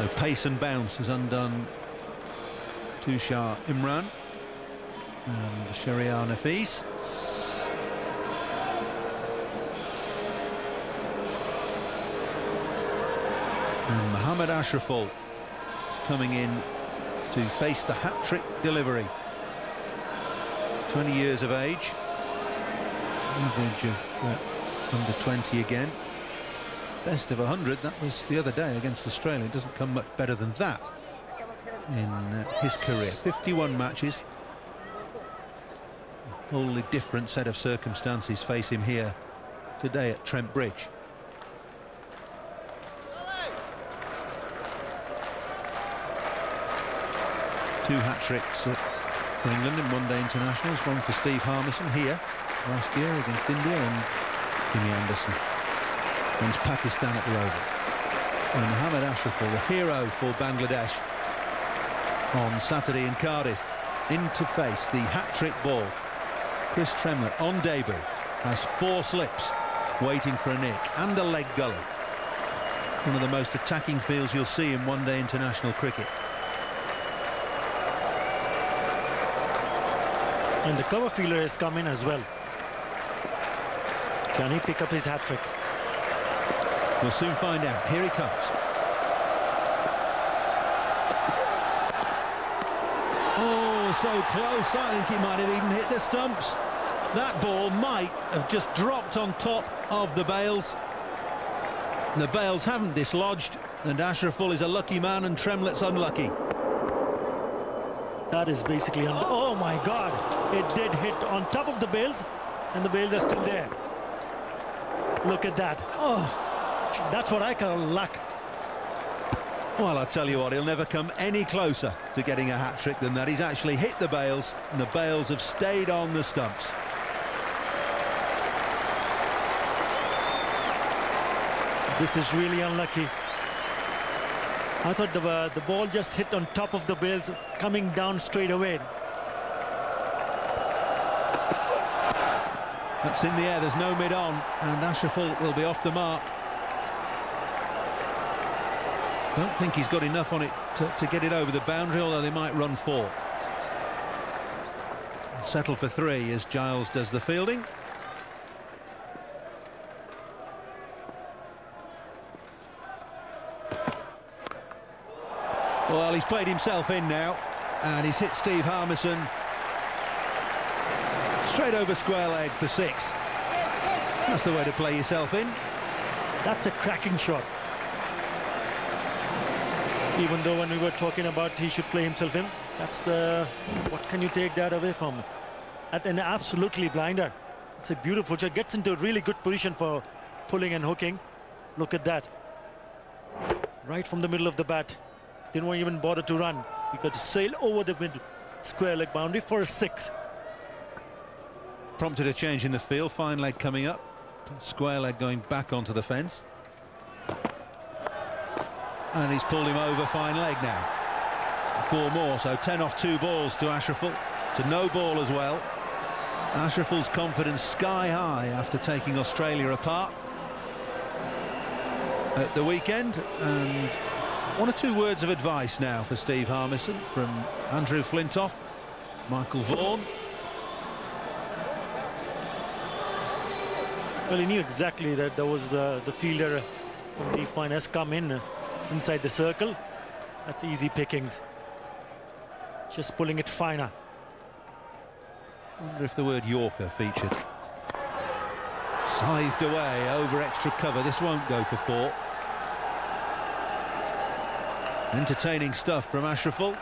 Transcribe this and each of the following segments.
So pace and bounce has undone Tushar Imran and Shahriar Nafees. And Mohammad Ashraful is coming in to face the hat-trick delivery. 20 years of age, average of under 20 again. Best of 100, that was the other day against Australia. It doesn't come much better than that in his career. 51 matches. A wholly different set of circumstances face him here today at Trent Bridge. Two hat-tricks for England in one-day internationals, one for Steve Harmison here last year against India, and Jimmy Anderson against Pakistan at the Oval. And Mohammad Ashraful, the hero for Bangladesh, on Saturday in Cardiff, in to face the hat-trick ball. Chris Tremlett on debut has 4 slips waiting for a nick and a leg gully. One of the most attacking fields you'll see in one-day international cricket. And the cover fielder has come in as well. Can he pick up his hat-trick? We'll soon find out. Here he comes. Oh, so close. I think he might have even hit the stumps. That ball might have just dropped on top of the bails. The bails haven't dislodged, and Ashraful is a lucky man and Tremlett's unlucky. That is basically... Oh, my God. It did hit on top of the bails, and the bails are still there. Look at that. Oh, that's what I call luck. Well, I'll tell you what, he'll never come any closer to getting a hat-trick than that. He's actually hit the bails, and the bails have stayed on the stumps. This is really unlucky. I thought the ball just hit on top of the bails, coming down straight away. That's in the air, there's no mid-on, and Ashraful will be off the mark. Don't think he's got enough on it to get it over the boundary, although they might run 4. Settle for 3 as Giles does the fielding. Well, he's played himself in now, and he's hit Steve Harmison straight over square leg for 6. That's the way to play yourself in. That's a cracking shot. Even though when we were talking about he should play himself in, that's the... What can you take that away from? At an absolutely blinder. It's a beautiful shot. Gets into a really good position for pulling and hooking. Look at that. Right from the middle of the bat. Didn't even bother to run. He got to sail over the mid square leg boundary for a 6. Prompted a change in the field. Fine leg coming up. Square leg going back onto the fence. And he's pulled him over, fine leg now. 4 more, so 10 off 2 balls to Ashraful. To no ball as well. Ashraful's confidence sky high after taking Australia apart at the weekend. And 1 or 2 words of advice now for Steve Harmison from Andrew Flintoff, Michael Vaughan. Well, he knew exactly that there was the fielder from the fine has come in inside the circle. That's easy pickings. Just pulling it finer. I wonder if the word Yorker featured. Scythed away over extra cover. This won't go for 4. Entertaining stuff from Ashraful.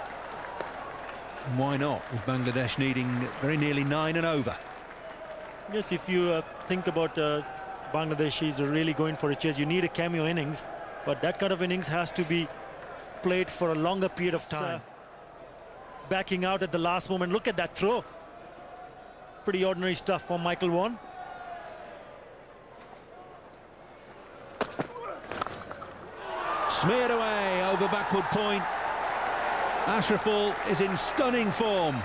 And why not, with Bangladesh needing very nearly 9 and over. Yes, if you think about Bangladeshis are really going for a chase, you need a cameo innings, but that kind of innings has to be played for a longer period of time. Backing out at the last moment. Look at that throw. Pretty ordinary stuff for Michael Vaughan. Smeared away over backward point. Ashraful is in stunning form.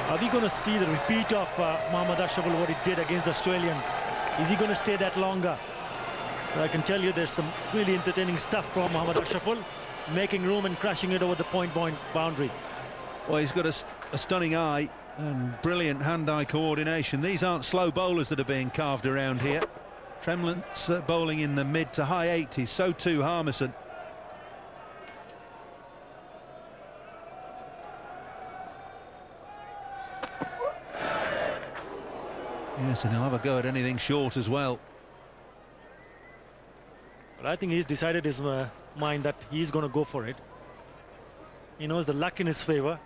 Are we going to see the repeat of Mohammad Ashraful, what he did against the Australians? Is he going to stay that longer? But I can tell you there's some really entertaining stuff from Mohammad Ashraful, making room and crashing it over the point boundary. Well, he's got a stunning eye and brilliant hand-eye coordination. These aren't slow bowlers that are being carved around here. Tremlett's bowling in the mid to high 80s, so too Harmison. Yes, and he'll have a go at anything short as well. But I think he's decided his mind that he's going to go for it. He knows the luck in his favor.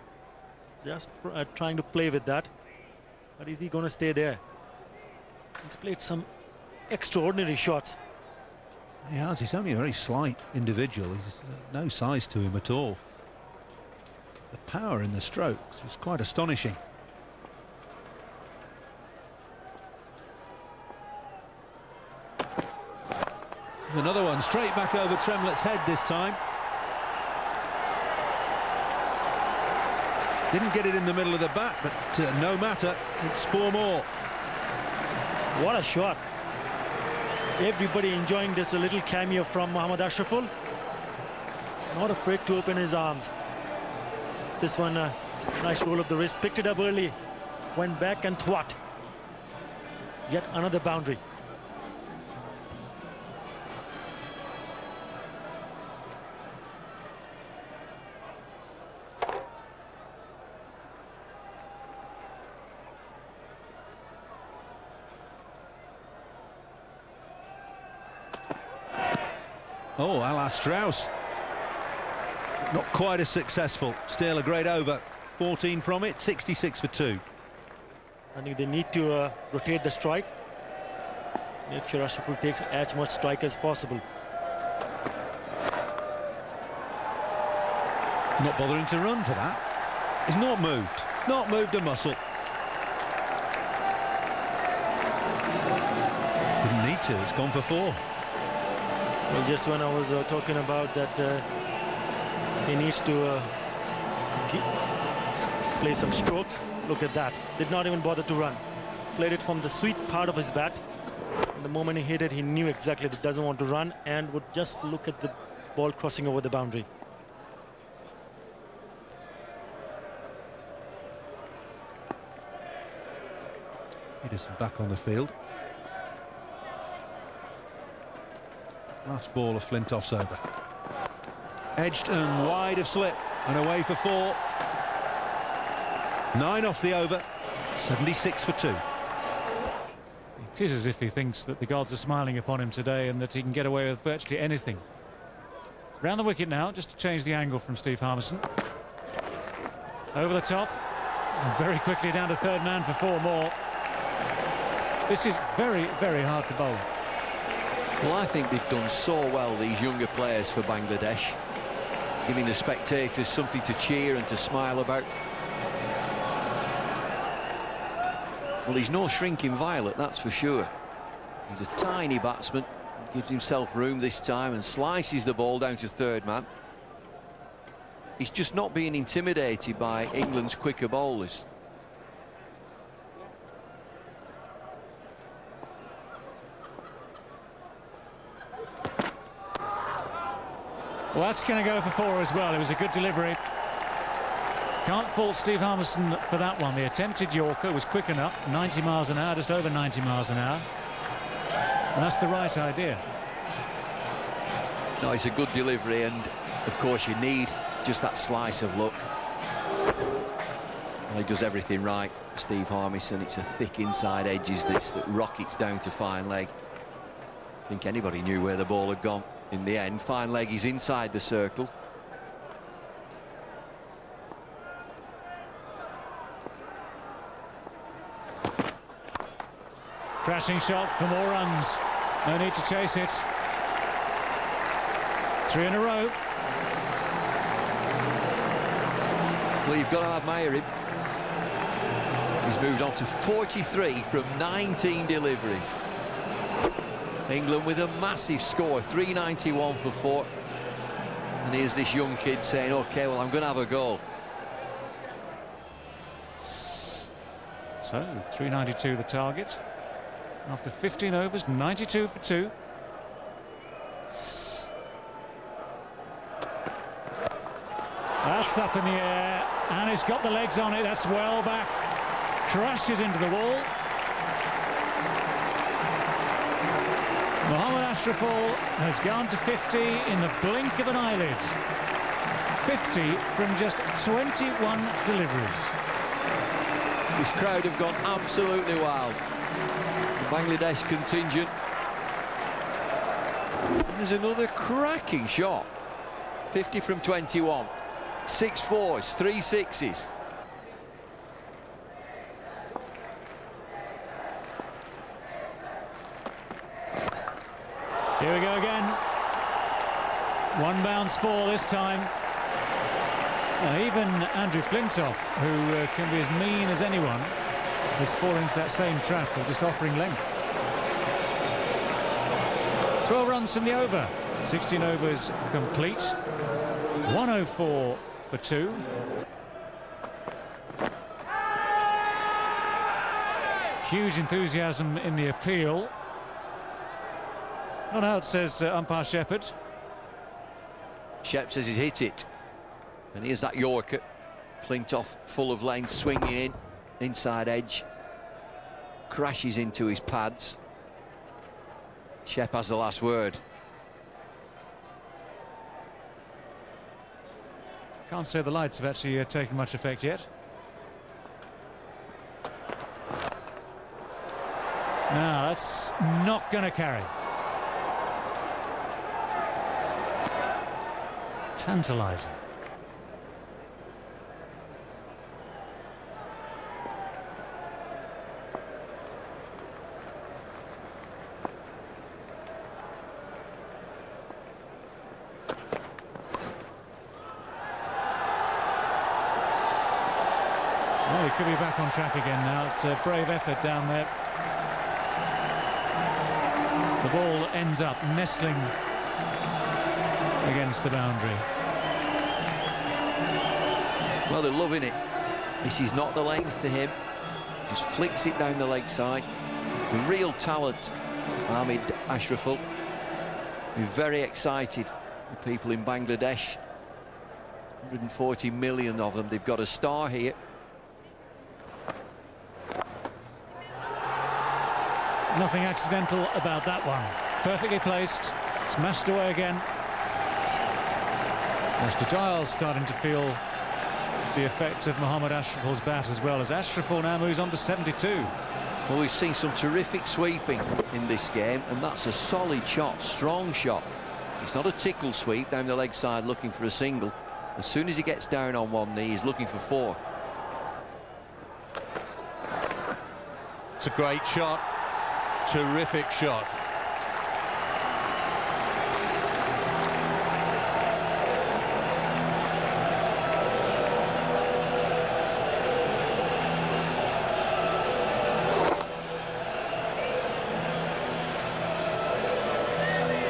Just trying to play with that. But is he going to stay there? He's played some extraordinary shots. He has. He's only a very slight individual. He's no size to him at all. The power in the strokes is quite astonishing. Another one straight back over Tremlett's head this time. Didn't get it in the middle of the bat, but no matter, it's 4 more. What a shot. Everybody enjoying this, a little cameo from Mohammad Ashraful. Not afraid to open his arms. This one, nice roll of the wrist, picked it up early, went back and thwart. Yet another boundary. Oh, a la Strauss. Not quite as successful. Still a great over. 14 from it, 66 for 2. I think they need to rotate the strike. Make sure Ashraful takes as much strike as possible. Not bothering to run for that. He's not moved. Not moved a muscle. Didn't need to. It's gone for 4. Well, just when I was talking about that, he needs to play some strokes. Look at that. Did not even bother to run. Played it from the sweet part of his bat. And the moment he hit it, he knew exactly that he doesn't want to run and would just look at the ball crossing over the boundary. Peterson back on the field. Last ball of Flintoff's over. Edged and wide of slip and away for 4. 9 off the over. 76 for 2. It is as if he thinks that the gods are smiling upon him today and that he can get away with virtually anything. Round the wicket now, just to change the angle from Steve Harmison. Over the top. And very quickly down to third man for 4 more. This is very, very hard to bowl. Well, I think they've done so well, these younger players for Bangladesh, giving the spectators something to cheer and to smile about. Well, he's no shrinking violet, that's for sure. He's a tiny batsman, gives himself room this time and slices the ball down to third man. He's just not being intimidated by England's quicker bowlers. Well, that's going to go for 4 as well. It was a good delivery. Can't fault Steve Harmison for that one. The attempted Yorker was quick enough, 90 miles an hour, just over 90 miles an hour. And that's the right idea. No, it's a good delivery, and of course you need just that slice of luck. Well, he does everything right, Steve Harmison. It's a thick inside edges this that rockets down to fine leg. I think anybody knew where the ball had gone. In the end, fine leg is inside the circle. Crashing shot for more runs. No need to chase it. 3 in a row. Well, you've got to admire him. He's moved on to 43 from 19 deliveries. England with a massive score, 391 for 4. And here's this young kid saying, OK, well, I'm going to have a go. So, 392 the target. After 15 overs, 92 for 2. That's up in the air, and he's got the legs on it. That's well back. Crashes into the wall. Mohammad Ashraful has gone to 50 in the blink of an eyelid. 50 from just 21 deliveries. This crowd have gone absolutely wild. The Bangladesh contingent. There's another cracking shot. 50 from 21. 6 fours, 3 sixes. Here we go again. One bounce ball this time. Even Andrew Flintoff, who can be as mean as anyone, has fallen into that same trap of just offering length. 12 runs from the over. 16 overs complete. 104 for 2. Huge enthusiasm in the appeal. Not out, says umpire Shepherd. Shep says he's hit it. And here's that Yorker. Flintoff full of length, swinging in. Inside edge. Crashes into his pads. Shep has the last word. Can't say the lights have actually taken much effect yet. No, that's not going to carry. Tantalising. Well, he could be back on track again now. It's a brave effort down there. The ball ends up nestling against the boundary. Well, they're loving it. This is not the length to him. Just flicks it down the leg side. The real talent, Mohammad Ashraful. We're very excited. The people in Bangladesh, 140 million of them. They've got a star here. Nothing accidental about that one. Perfectly placed. Smashed away again. Ashley Giles starting to feel the effect of Mohammad Ashraful's bat as well, as Ashraful now moves on to 72. Well, we've seen some terrific sweeping in this game, and that's a solid shot, strong shot. It's not a tickle sweep down the leg side looking for a single. As soon as he gets down on one knee, he's looking for 4. It's a great shot. Terrific shot.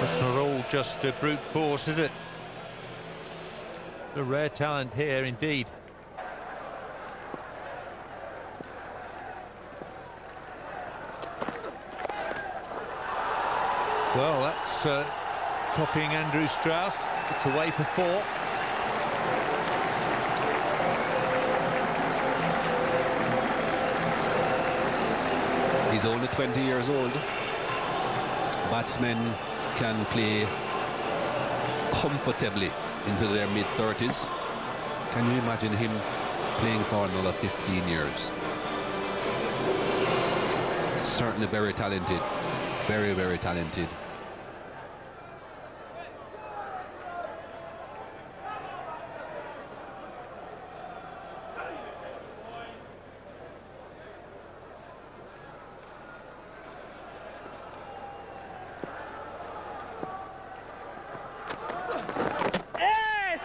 It's not all just brute force, is it? A rare talent here indeed. Well, that's copying Andrew Strauss. It's away for 4. He's only 20 years old. Batsmen can play comfortably into their mid-30s. Can you imagine him playing for another 15 years? Certainly very talented. Very, very talented.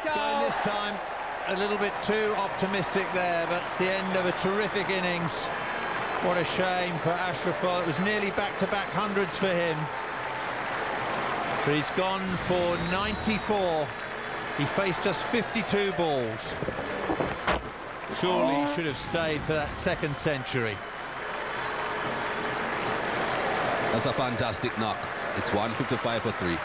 Going this time a little bit too optimistic there, but it's the end of a terrific innings. What a shame for Ashraful. It was nearly back-to-back hundreds for him. But he's gone for 94. He faced just 52 balls. Surely he should have stayed for that second century. That's a fantastic knock. It's 155 for 3.